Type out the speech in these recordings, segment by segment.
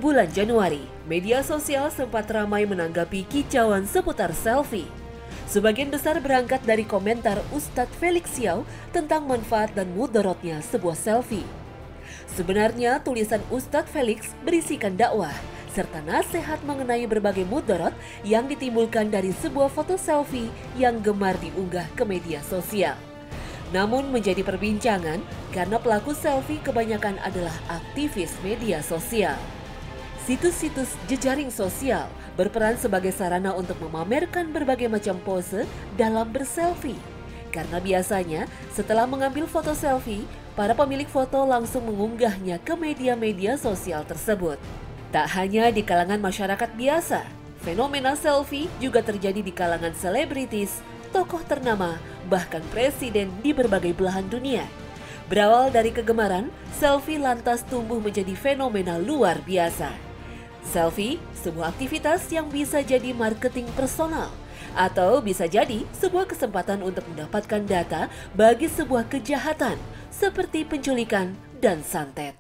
bulan Januari, media sosial sempat ramai menanggapi kicauan seputar selfie. Sebagian besar berangkat dari komentar Ustadz Felix Xiao tentang manfaat dan mudorotnya sebuah selfie. Sebenarnya tulisan Ustadz Felix berisikan dakwah serta nasihat mengenai berbagai mudorot yang ditimbulkan dari sebuah foto selfie yang gemar diunggah ke media sosial. Namun menjadi perbincangan karena pelaku selfie kebanyakan adalah aktivis media sosial. Situs-situs jejaring sosial berperan sebagai sarana untuk memamerkan berbagai macam pose dalam berselfie. Karena biasanya setelah mengambil foto selfie, para pemilik foto langsung mengunggahnya ke media-media sosial tersebut. Tak hanya di kalangan masyarakat biasa, fenomena selfie juga terjadi di kalangan selebritis, tokoh ternama, bahkan presiden di berbagai belahan dunia. Berawal dari kegemaran, selfie lantas tumbuh menjadi fenomena luar biasa. Selfie, sebuah aktivitas yang bisa jadi marketing personal, atau bisa jadi sebuah kesempatan untuk mendapatkan data bagi sebuah kejahatan, seperti penculikan dan santet.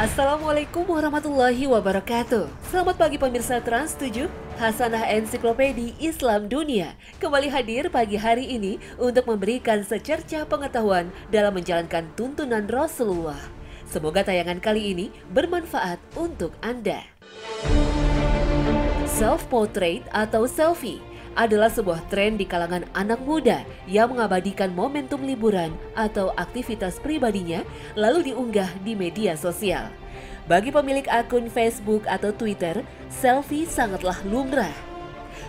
Assalamualaikum warahmatullahi wabarakatuh. Selamat pagi pemirsa Trans 7, Hasanah Ensiklopedi Islam Dunia kembali hadir pagi hari ini untuk memberikan secercah pengetahuan dalam menjalankan tuntunan Rasulullah. Semoga tayangan kali ini bermanfaat untuk Anda. Self-portrait atau selfie adalah sebuah tren di kalangan anak muda yang mengabadikan momentum liburan atau aktivitas pribadinya lalu diunggah di media sosial. Bagi pemilik akun Facebook atau Twitter, selfie sangatlah lumrah.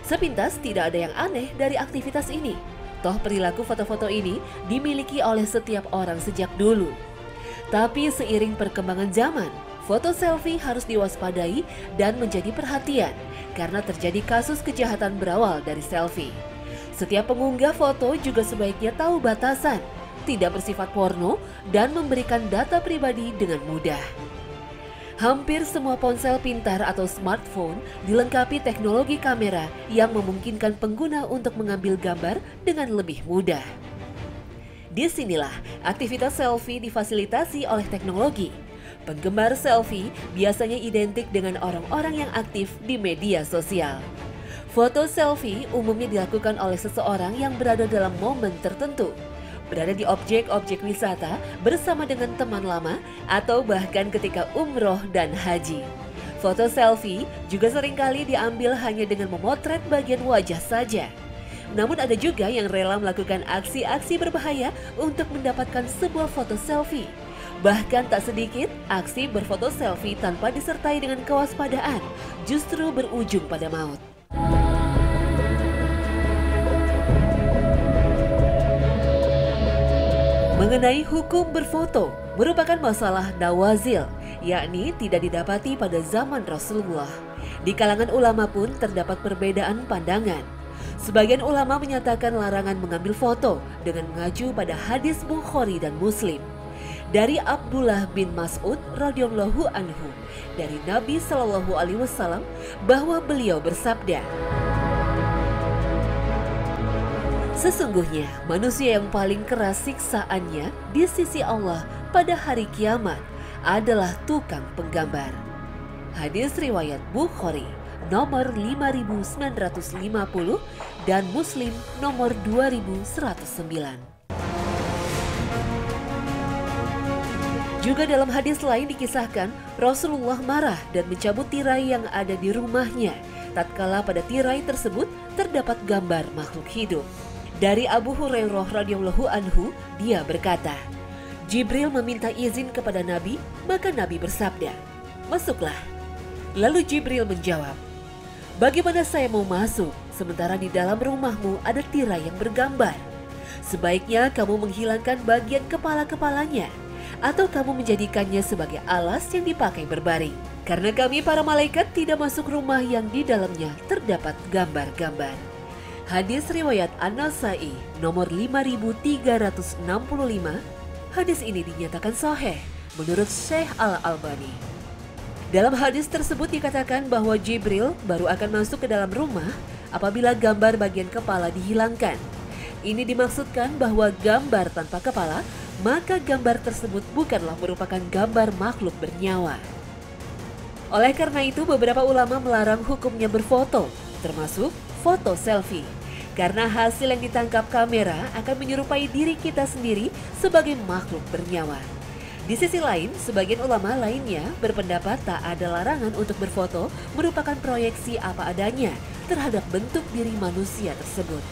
Sepintas tidak ada yang aneh dari aktivitas ini. Toh perilaku foto-foto ini dimiliki oleh setiap orang sejak dulu. Tapi seiring perkembangan zaman, foto selfie harus diwaspadai dan menjadi perhatian karena terjadi kasus kejahatan berawal dari selfie. Setiap pengunggah foto juga sebaiknya tahu batasan, tidak bersifat porno, dan memberikan data pribadi dengan mudah. Hampir semua ponsel pintar atau smartphone dilengkapi teknologi kamera yang memungkinkan pengguna untuk mengambil gambar dengan lebih mudah. Disinilah aktivitas selfie difasilitasi oleh teknologi. Penggemar selfie biasanya identik dengan orang-orang yang aktif di media sosial. Foto selfie umumnya dilakukan oleh seseorang yang berada dalam momen tertentu, berada di objek-objek wisata bersama dengan teman lama, atau bahkan ketika umroh dan haji. Foto selfie juga seringkali diambil hanya dengan memotret bagian wajah saja. Namun ada juga yang rela melakukan aksi-aksi berbahaya untuk mendapatkan sebuah foto selfie. Bahkan tak sedikit aksi berfoto selfie tanpa disertai dengan kewaspadaan justru berujung pada maut. Mengenai hukum berfoto merupakan masalah nawazil, yakni tidak didapati pada zaman Rasulullah. Di kalangan ulama pun terdapat perbedaan pandangan. Sebagian ulama menyatakan larangan mengambil foto dengan mengacu pada hadis Bukhari dan Muslim. Dari Abdullah bin Mas'ud radhiyallahu anhu dari Nabi Shallallahu alaihi wasallam bahwa beliau bersabda, "Sesungguhnya manusia yang paling keras siksaannya di sisi Allah pada hari kiamat adalah tukang penggambar." Hadis riwayat Bukhari nomor 5950 dan Muslim nomor 2109. Juga dalam hadis lain dikisahkan Rasulullah marah dan mencabut tirai yang ada di rumahnya tatkala pada tirai tersebut terdapat gambar makhluk hidup. Dari Abu Hurairah radhiyallahu anhu, dia berkata, Jibril meminta izin kepada Nabi, maka Nabi bersabda, "Masuklah." Lalu Jibril menjawab, "Bagaimana saya mau masuk sementara di dalam rumahmu ada tirai yang bergambar? Sebaiknya kamu menghilangkan bagian kepala-kepalanya, atau kamu menjadikannya sebagai alas yang dipakai berbaring. Karena kami para malaikat tidak masuk rumah yang di dalamnya terdapat gambar-gambar." Hadis riwayat An-Nasai nomor 5365. Hadis ini dinyatakan sahih menurut Syekh Al-Albani. Dalam hadis tersebut dikatakan bahwa Jibril baru akan masuk ke dalam rumah apabila gambar bagian kepala dihilangkan. Ini dimaksudkan bahwa gambar tanpa kepala, maka gambar tersebut bukanlah merupakan gambar makhluk bernyawa. Oleh karena itu, beberapa ulama melarang hukumnya berfoto, termasuk foto selfie. Karena hasil yang ditangkap kamera akan menyerupai diri kita sendiri sebagai makhluk bernyawa. Di sisi lain, sebagian ulama lainnya berpendapat tak ada larangan untuk berfoto merupakan proyeksi apa adanya terhadap bentuk diri manusia tersebut.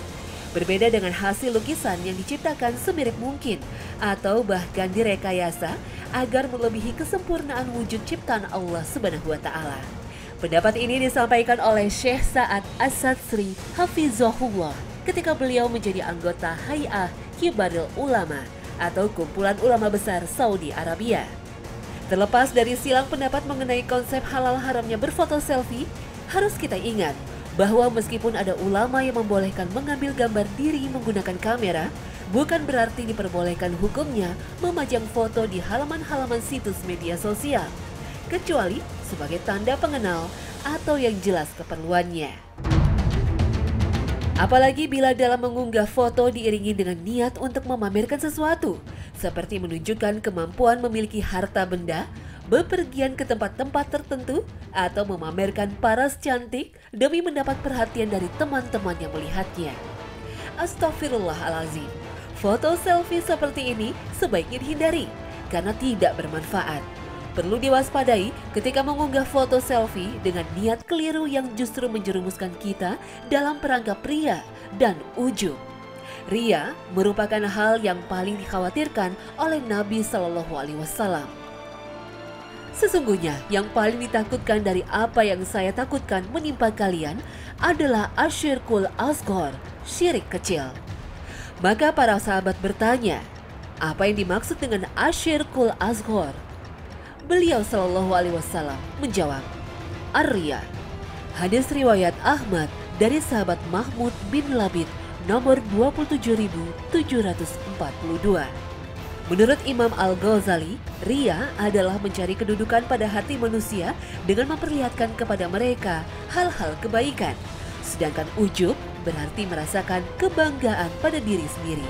Berbeda dengan hasil lukisan yang diciptakan semirip mungkin atau bahkan direkayasa agar melebihi kesempurnaan wujud ciptaan Allah Subhanahu wa Ta'ala. Pendapat ini disampaikan oleh Syekh Sa'ad As-Satsri Hafizahullah ketika beliau menjadi anggota Hay'ah Kibarul Ulama atau kumpulan ulama besar Saudi Arabia. Terlepas dari silang pendapat mengenai konsep halal haramnya berfoto selfie, harus kita ingat bahwa meskipun ada ulama yang membolehkan mengambil gambar diri menggunakan kamera, bukan berarti diperbolehkan hukumnya memajang foto di halaman-halaman situs media sosial, kecuali sebagai tanda pengenal atau yang jelas keperluannya. Apalagi bila dalam mengunggah foto diiringi dengan niat untuk memamerkan sesuatu, seperti menunjukkan kemampuan memiliki harta benda, bepergian ke tempat-tempat tertentu, atau memamerkan paras cantik demi mendapat perhatian dari teman-teman yang melihatnya. Astaghfirullahalazim, foto selfie seperti ini sebaiknya dihindari karena tidak bermanfaat. Perlu diwaspadai ketika mengunggah foto selfie dengan niat keliru yang justru menjerumuskan kita dalam perangkap ria dan ujub. Ria merupakan hal yang paling dikhawatirkan oleh Nabi Shallallahu Alaihi Wasallam. Sesungguhnya yang paling ditakutkan dari apa yang saya takutkan menimpa kalian adalah asyirkul asghar, syirik kecil. Maka para sahabat bertanya, apa yang dimaksud dengan asyirkul asghar? Beliau Shallallahu Alaihi Wasallam menjawab, Ar-Riya. Hadis riwayat Ahmad dari sahabat Mahmud bin Labid nomor 27.742. Menurut Imam Al-Ghazali, Riya adalah mencari kedudukan pada hati manusia dengan memperlihatkan kepada mereka hal-hal kebaikan. Sedangkan ujub berarti merasakan kebanggaan pada diri sendiri.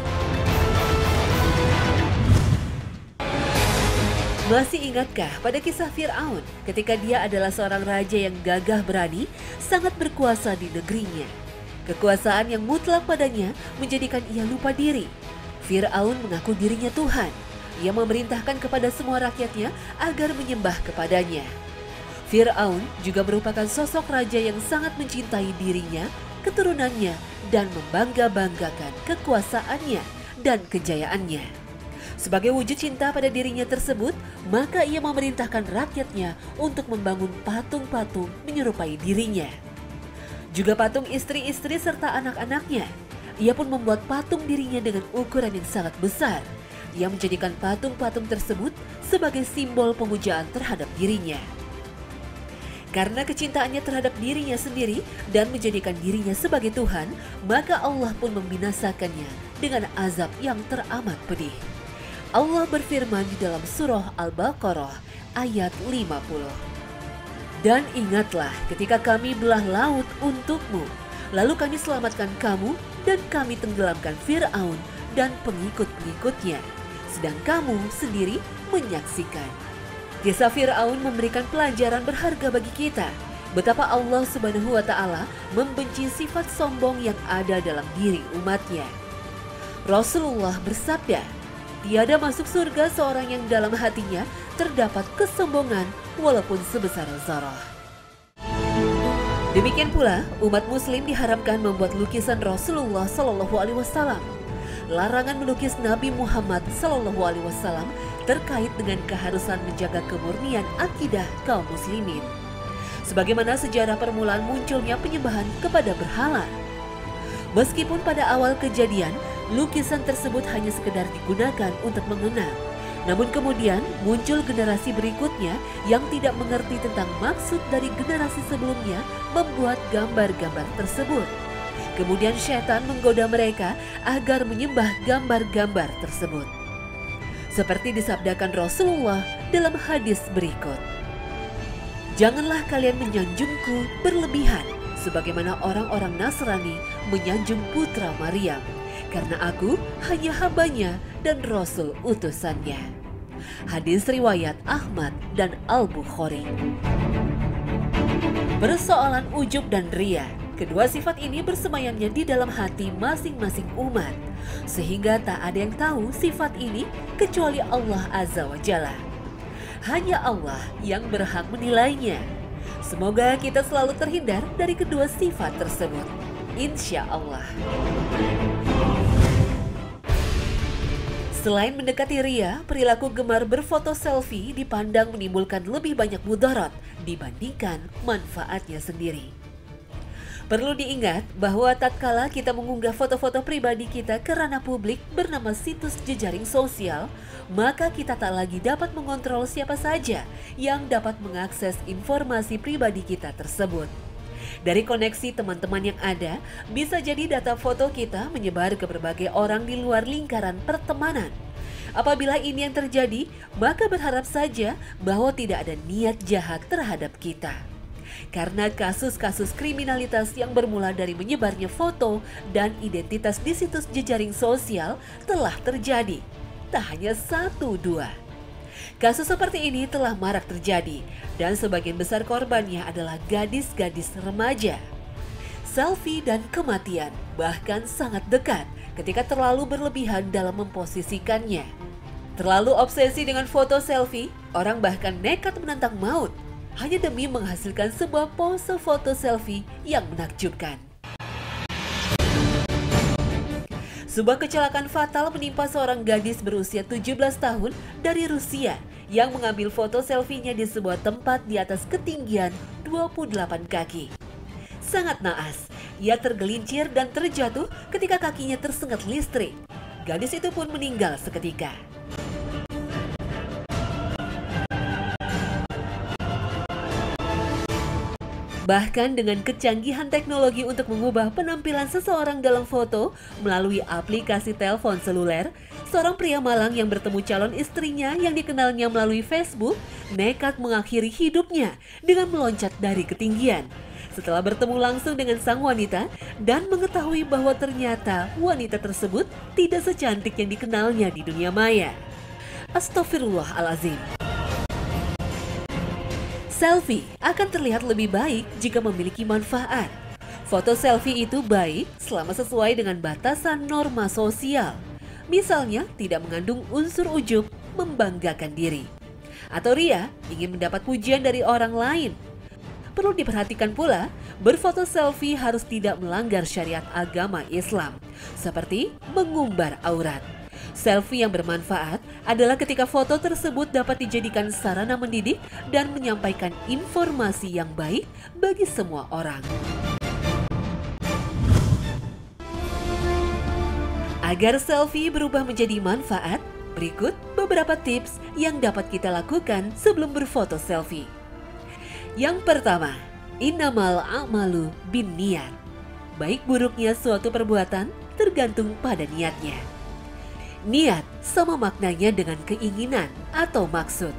Masih ingatkah pada kisah Fir'aun ketika dia adalah seorang raja yang gagah berani, sangat berkuasa di negerinya. Kekuasaan yang mutlak padanya menjadikan ia lupa diri. Fir'aun mengaku dirinya Tuhan. Ia memerintahkan kepada semua rakyatnya agar menyembah kepadanya. Fir'aun juga merupakan sosok raja yang sangat mencintai dirinya, keturunannya, dan membangga-banggakan kekuasaannya dan kejayaannya. Sebagai wujud cinta pada dirinya tersebut, maka ia memerintahkan rakyatnya untuk membangun patung-patung menyerupai dirinya. Juga patung istri-istri serta anak-anaknya. Ia pun membuat patung dirinya dengan ukuran yang sangat besar. Ia menjadikan patung-patung tersebut sebagai simbol pemujaan terhadap dirinya. Karena kecintaannya terhadap dirinya sendiri dan menjadikan dirinya sebagai Tuhan, maka Allah pun membinasakannya dengan azab yang teramat pedih. Allah berfirman di dalam surah Al-Baqarah ayat 50. Dan ingatlah ketika kami belah laut untukmu, lalu kami selamatkan kamu dan kami tenggelamkan Fir'aun dan pengikut-pengikutnya, sedang kamu sendiri menyaksikan. Kisah Fir'aun memberikan pelajaran berharga bagi kita, betapa Allah Subhanahu wa Ta'ala membenci sifat sombong yang ada dalam diri umatnya. Rasulullah bersabda, tiada masuk surga seorang yang dalam hatinya terdapat kesombongan walaupun sebesar zarah. Demikian pula, umat muslim diharamkan membuat lukisan Rasulullah Shallallahu Alaihi Wasallam. Larangan melukis Nabi Muhammad Shallallahu Alaihi Wasallam terkait dengan keharusan menjaga kemurnian akidah kaum muslimin. Sebagaimana sejarah permulaan munculnya penyembahan kepada berhala. Meskipun pada awal kejadian, lukisan tersebut hanya sekedar digunakan untuk mengenang. Namun kemudian muncul generasi berikutnya yang tidak mengerti tentang maksud dari generasi sebelumnya membuat gambar-gambar tersebut. Kemudian syaitan menggoda mereka agar menyembah gambar-gambar tersebut. Seperti disabdakan Rasulullah dalam hadis berikut. Janganlah kalian menyanjungku berlebihan sebagaimana orang-orang Nasrani menyanjung putra Maryam, karena aku hanya hambanya dan rasul utusannya. Hadis riwayat Ahmad dan Al-Bukhari. Persoalan ujub dan ria, kedua sifat ini bersemayamnya di dalam hati masing-masing umat, sehingga tak ada yang tahu sifat ini kecuali Allah Azza wa Jalla. Hanya Allah yang berhak menilainya. Semoga kita selalu terhindar dari kedua sifat tersebut, insya Allah. Selain mendekati ria, perilaku gemar berfoto selfie dipandang menimbulkan lebih banyak mudarat dibandingkan manfaatnya sendiri. Perlu diingat bahwa tatkala kita mengunggah foto-foto pribadi kita ke ranah publik bernama situs jejaring sosial, maka kita tak lagi dapat mengontrol siapa saja yang dapat mengakses informasi pribadi kita tersebut. Dari koneksi teman-teman yang ada, bisa jadi data foto kita menyebar ke berbagai orang di luar lingkaran pertemanan. Apabila ini yang terjadi, maka berharap saja bahwa tidak ada niat jahat terhadap kita. Karena kasus-kasus kriminalitas yang bermula dari menyebarnya foto dan identitas di situs jejaring sosial telah terjadi. Tak hanya 1-2. Kasus seperti ini telah marak terjadi dan sebagian besar korbannya adalah gadis-gadis remaja. Selfie dan kematian bahkan sangat dekat ketika terlalu berlebihan dalam memposisikannya. Terlalu obsesi dengan foto selfie, orang bahkan nekat menantang maut hanya demi menghasilkan sebuah pose foto selfie yang menakjubkan. Sebuah kecelakaan fatal menimpa seorang gadis berusia 17 tahun dari Rusia yang mengambil foto selfie-nya di sebuah tempat di atas ketinggian 28 kaki. Sangat naas, ia tergelincir dan terjatuh ketika kakinya tersengat listrik. Gadis itu pun meninggal seketika. Bahkan dengan kecanggihan teknologi untuk mengubah penampilan seseorang dalam foto melalui aplikasi telepon seluler, seorang pria Malang yang bertemu calon istrinya yang dikenalnya melalui Facebook nekat mengakhiri hidupnya dengan meloncat dari ketinggian. Setelah bertemu langsung dengan sang wanita dan mengetahui bahwa ternyata wanita tersebut tidak secantik yang dikenalnya di dunia maya. Astaghfirullahalazim. Selfie akan terlihat lebih baik jika memiliki manfaat. Foto selfie itu baik selama sesuai dengan batasan norma sosial. Misalnya tidak mengandung unsur ujub, membanggakan diri. Atau ria, ingin mendapat pujian dari orang lain. Perlu diperhatikan pula, berfoto selfie harus tidak melanggar syariat agama Islam, seperti mengumbar aurat. Selfie yang bermanfaat adalah ketika foto tersebut dapat dijadikan sarana mendidik dan menyampaikan informasi yang baik bagi semua orang. Agar selfie berubah menjadi manfaat, berikut beberapa tips yang dapat kita lakukan sebelum berfoto selfie. Yang pertama, innamal a'malu binniyat. Baik buruknya suatu perbuatan tergantung pada niatnya. Niat sama maknanya dengan keinginan atau maksud.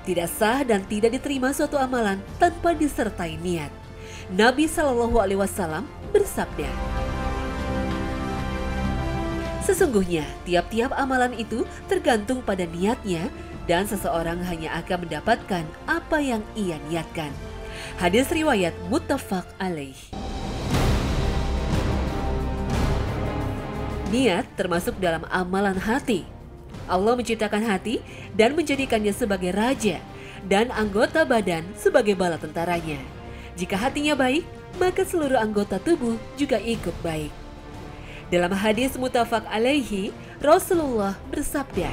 Tidak sah dan tidak diterima suatu amalan tanpa disertai niat. Nabi SAW bersabda, sesungguhnya tiap-tiap amalan itu tergantung pada niatnya dan seseorang hanya akan mendapatkan apa yang ia niatkan. Hadis riwayat muttafaq alaih. Niat termasuk dalam amalan hati. Allah menciptakan hati dan menjadikannya sebagai raja dan anggota badan sebagai bala tentaranya. Jika hatinya baik, maka seluruh anggota tubuh juga ikut baik. Dalam hadis muttafaq alaihi, Rasulullah bersabda,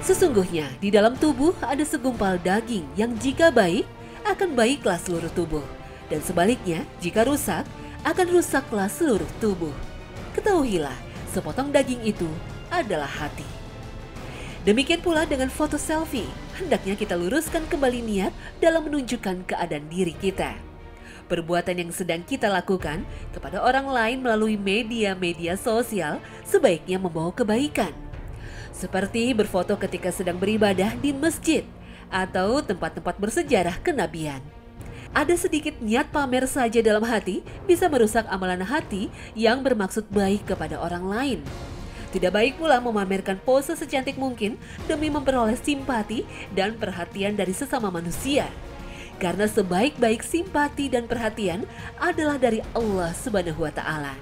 sesungguhnya di dalam tubuh ada segumpal daging yang jika baik, akan baiklah seluruh tubuh. Dan sebaliknya, jika rusak, akan rusaklah seluruh tubuh. Ketahuilah, sepotong daging itu adalah hati. Demikian pula dengan foto selfie, hendaknya kita luruskan kembali niat dalam menunjukkan keadaan diri kita. Perbuatan yang sedang kita lakukan kepada orang lain melalui media-media sosial sebaiknya membawa kebaikan. seperti berfoto ketika sedang beribadah di masjid atau tempat-tempat bersejarah kenabian. Ada sedikit niat pamer saja dalam hati bisa merusak amalan hati yang bermaksud baik kepada orang lain. Tidak baik pula memamerkan pose secantik mungkin demi memperoleh simpati dan perhatian dari sesama manusia. Karena sebaik-baik simpati dan perhatian adalah dari Allah Subhanahu wa Ta'ala.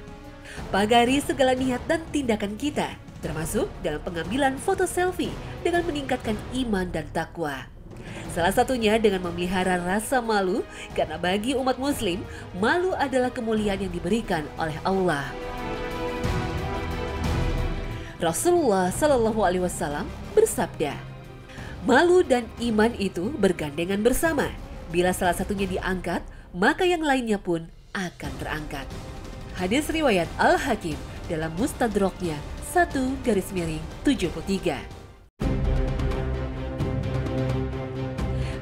Pagari segala niat dan tindakan kita, termasuk dalam pengambilan foto selfie dengan meningkatkan iman dan takwa. Salah satunya dengan memelihara rasa malu, karena bagi umat muslim, malu adalah kemuliaan yang diberikan oleh Allah. Rasulullah Shallallahu Alaihi Wasallam bersabda, malu dan iman itu bergandengan bersama. Bila salah satunya diangkat, maka yang lainnya pun akan terangkat. Hadis riwayat Al-Hakim dalam Mustadraknya 1/73.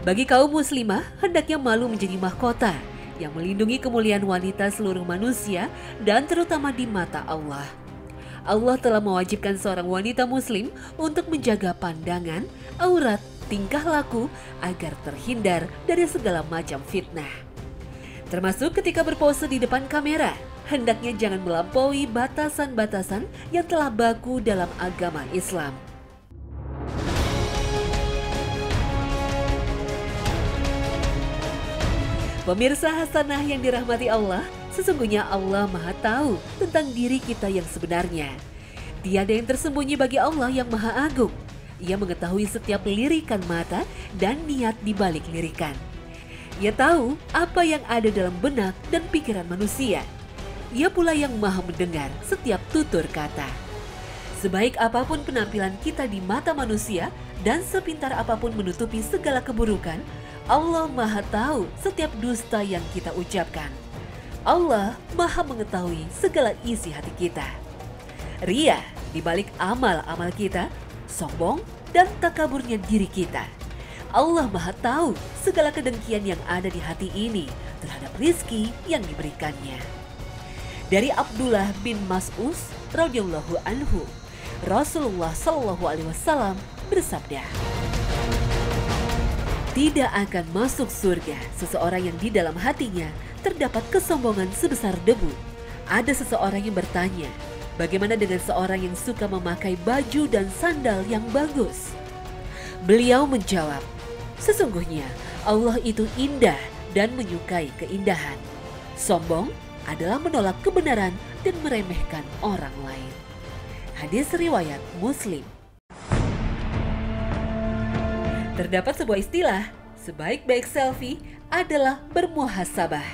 Bagi kaum muslimah, hendaknya malu menjadi mahkota yang melindungi kemuliaan wanita seluruh manusia dan terutama di mata Allah. Allah telah mewajibkan seorang wanita muslim untuk menjaga pandangan, aurat, tingkah laku agar terhindar dari segala macam fitnah. Termasuk ketika berpose di depan kamera, hendaknya jangan melampaui batasan-batasan yang telah baku dalam agama Islam. Pemirsa Hasanah yang dirahmati Allah, sesungguhnya Allah Maha Tahu tentang diri kita yang sebenarnya. Tiada yang tersembunyi bagi Allah yang Maha Agung. Ia mengetahui setiap lirikan mata dan niat di balik lirikan. Ia tahu apa yang ada dalam benak dan pikiran manusia. Ia pula yang Maha mendengar setiap tutur kata. Sebaik apapun penampilan kita di mata manusia dan sepintar apapun menutupi segala keburukan, Allah Maha Tahu setiap dusta yang kita ucapkan. Allah Maha mengetahui segala isi hati kita. Ria di balik amal-amal kita, sombong dan takaburnya diri kita. Allah Maha Tahu segala kedengkian yang ada di hati ini terhadap rizki yang diberikannya. Dari Abdullah bin Mas'ud radhiyallahu anhu, Rasulullah Shallallahu Alaihi Wasallam bersabda, tidak akan masuk surga seseorang yang di dalam hatinya terdapat kesombongan sebesar debu. Ada seseorang yang bertanya, bagaimana dengan seorang yang suka memakai baju dan sandal yang bagus? Beliau menjawab, sesungguhnya Allah itu indah dan menyukai keindahan. Sombong adalah menolak kebenaran dan meremehkan orang lain. Hadis riwayat Muslim. Terdapat sebuah istilah, sebaik-baik selfie adalah bermuhasabah.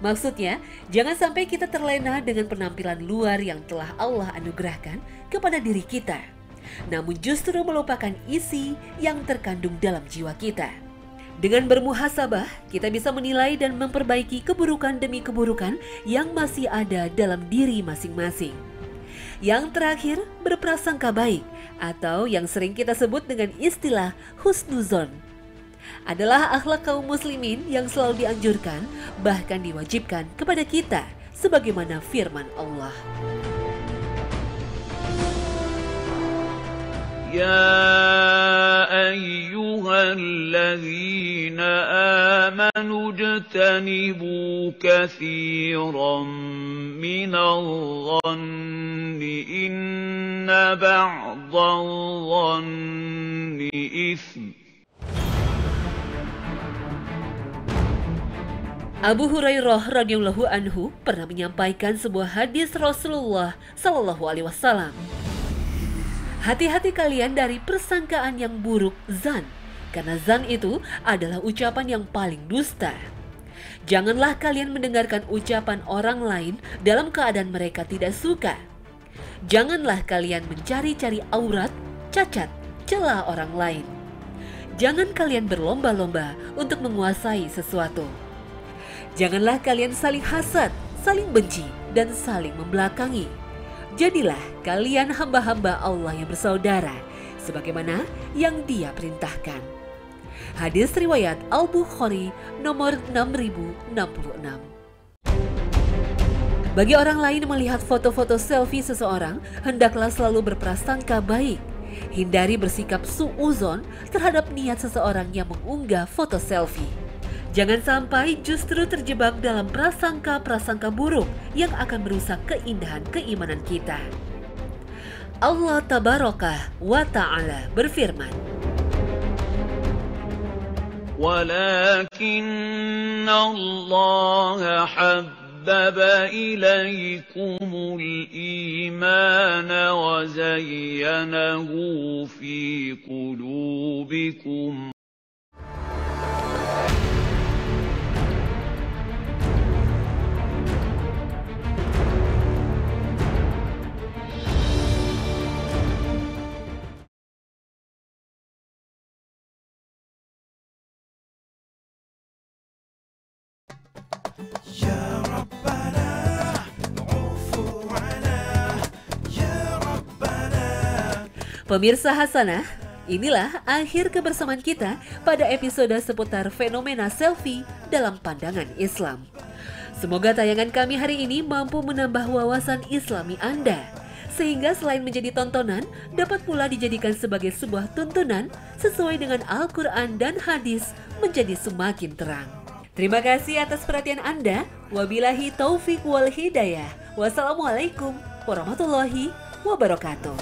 Maksudnya, jangan sampai kita terlena dengan penampilan luar yang telah Allah anugerahkan kepada diri kita, namun justru melupakan isi yang terkandung dalam jiwa kita. Dengan bermuhasabah, kita bisa menilai dan memperbaiki keburukan demi keburukan yang masih ada dalam diri masing-masing. Yang terakhir, berprasangka baik atau yang sering kita sebut dengan istilah husnuzon adalah akhlak kaum muslimin yang selalu dianjurkan bahkan diwajibkan kepada kita sebagaimana firman Allah. يا أيها الذين آمنوا اجتنبوا كثيرا من الظن إن بعض الظن إثم. Abu Hurairah radhiyallahu anhu pernah menyampaikan sebuah hadis Rasulullah Shallallahu Alaihi Wasallam. Hati-hati kalian dari persangkaan yang buruk zan, karena zan itu adalah ucapan yang paling dusta. Janganlah kalian mendengarkan ucapan orang lain dalam keadaan mereka tidak suka. Janganlah kalian mencari-cari aurat, cacat, celah orang lain. Jangan kalian berlomba-lomba untuk menguasai sesuatu. Janganlah kalian saling hasad, saling benci, dan saling membelakangi. Jadilah kalian hamba-hamba Allah yang bersaudara, sebagaimana yang Dia perintahkan. Hadis riwayat Al-Bukhari nomor 6066. Bagi orang lain melihat foto-foto selfie seseorang, hendaklah selalu berprasangka baik. Hindari bersikap suuzon terhadap niat seseorang yang mengunggah foto selfie. Jangan sampai justru terjebak dalam prasangka-prasangka buruk yang akan merusak keindahan keimanan kita. Allah Tabaraka wa Ta'ala berfirman, وَلَكِنَّ اللَّهَ حَبَّبَ إِلَيْكُمُ الْإِيمَانَ وَزَيَّنَهُ فِي قُلُوبِكُمْ Pemirsa Hasanah, inilah akhir kebersamaan kita pada episode seputar fenomena selfie dalam pandangan Islam. Semoga tayangan kami hari ini mampu menambah wawasan Islami Anda, sehingga selain menjadi tontonan, dapat pula dijadikan sebagai sebuah tuntunan sesuai dengan Al-Quran dan hadis menjadi semakin terang. Terima kasih atas perhatian Anda. Wabillahi taufik wal hidayah. Wassalamualaikum warahmatullahi wabarakatuh.